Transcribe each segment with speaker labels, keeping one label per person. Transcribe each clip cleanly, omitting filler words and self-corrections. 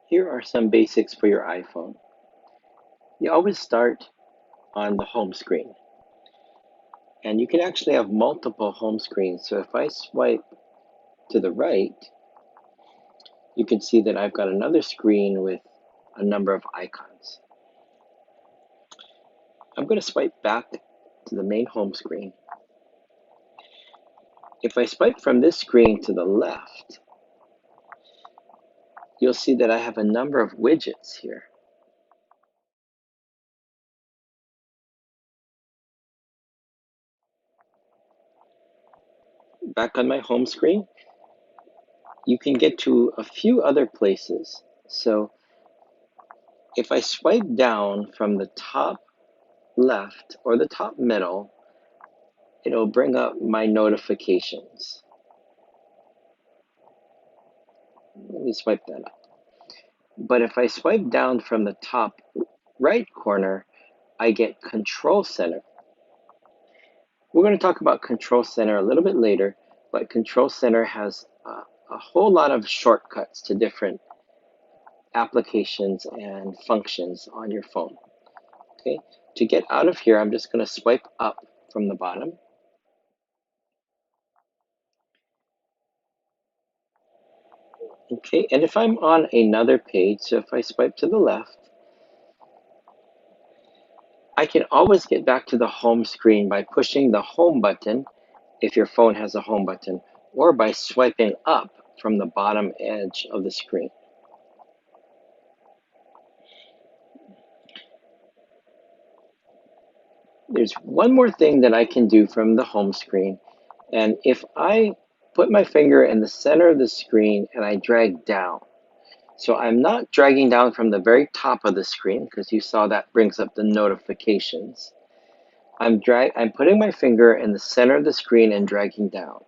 Speaker 1: Here are some basics for your iPhone. You always start on the home screen, and you can actually have multiple home screens. So if I swipe to the right, you can see that I've got another screen with a number of icons. I'm going to swipe back to the main home screen. If I swipe from this screen to the left, you'll see that I have a number of widgets here. Back on my home screen, you can get to a few other places. So if I swipe down from the top left or the top middle, it'll bring up my notifications. Let me swipe that up. But if I swipe down from the top right corner, I get Control Center. We're going to talk about Control Center a little bit later, but Control Center has a whole lot of shortcuts to different applications and functions on your phone. Okay, to get out of here, I'm just going to swipe up from the bottom. Okay, and if I'm on another page, so if I swipe to the left, I can always get back to the home screen by pushing the home button if your phone has a home button, or by swiping up from the bottom edge of the screen. There's one more thing that I can do from the home screen, and if I put my finger in the center of the screen and I drag down, so I'm not dragging down from the very top of the screen because you saw that brings up the notifications. I'm putting my finger in the center of the screen and dragging down.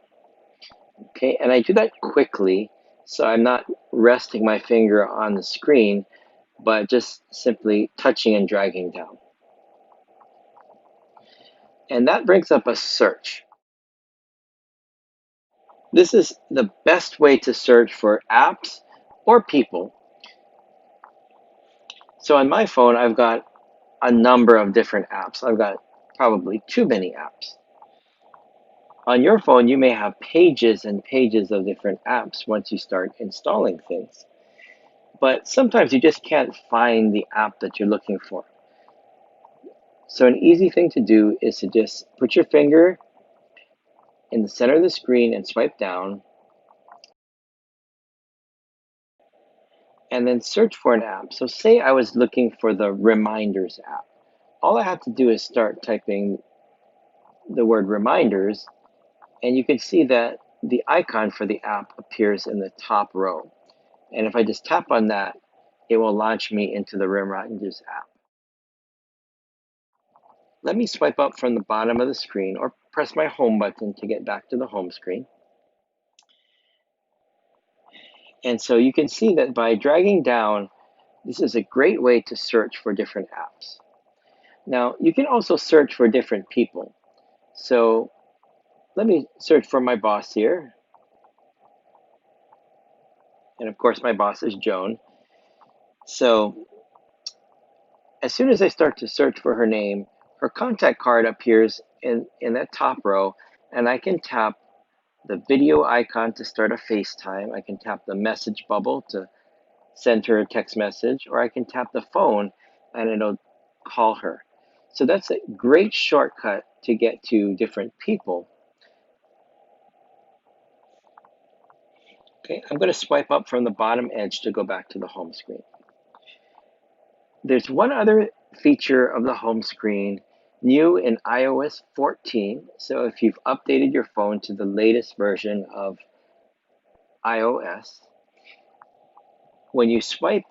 Speaker 1: Okay, and I do that quickly, so I'm not resting my finger on the screen, but just simply touching and dragging down. And that brings up a search. This is the best way to search for apps or people. So on my phone, I've got a number of different apps. I've got probably too many apps. On your phone, you may have pages and pages of different apps once you start installing things. But sometimes you just can't find the app that you're looking for. So an easy thing to do is to just put your finger in the center of the screen and swipe down, and then search for an app. So say I was looking for the Reminders app. All I have to do is start typing the word Reminders, and you can see that the icon for the app appears in the top row. And if I just tap on that, it will launch me into the Reminders app. Let me swipe up from the bottom of the screen or press my home button to get back to the home screen. And so you can see that by dragging down, this is a great way to search for different apps. Now, you can also search for different people. So let me search for my boss here. And of course, my boss is Joan. So as soon as I start to search for her name, her contact card appears in that top row, and I can tap the video icon to start a FaceTime. I can tap the message bubble to send her a text message, or I can tap the phone and it'll call her. So that's a great shortcut to get to different people. Okay, I'm going to swipe up from the bottom edge to go back to the home screen. There's one other feature of the home screen new in iOS 14. So if you've updated your phone to the latest version of iOS, when you swipe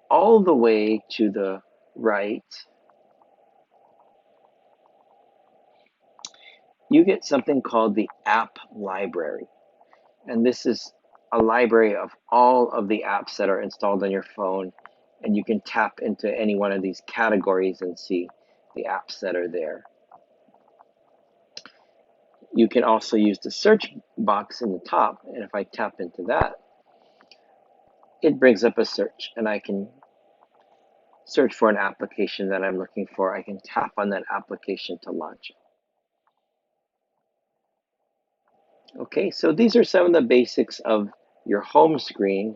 Speaker 1: all the way to the right, you get something called the App Library. And this is a library of all of the apps that are installed on your phone. And you can tap into any one of these categories and see the apps that are there. You can also use the search box in the top. And if I tap into that, it brings up a search, and I can search for an application that I'm looking for. I can tap on that application to launch it. Okay, so these are some of the basics of your home screen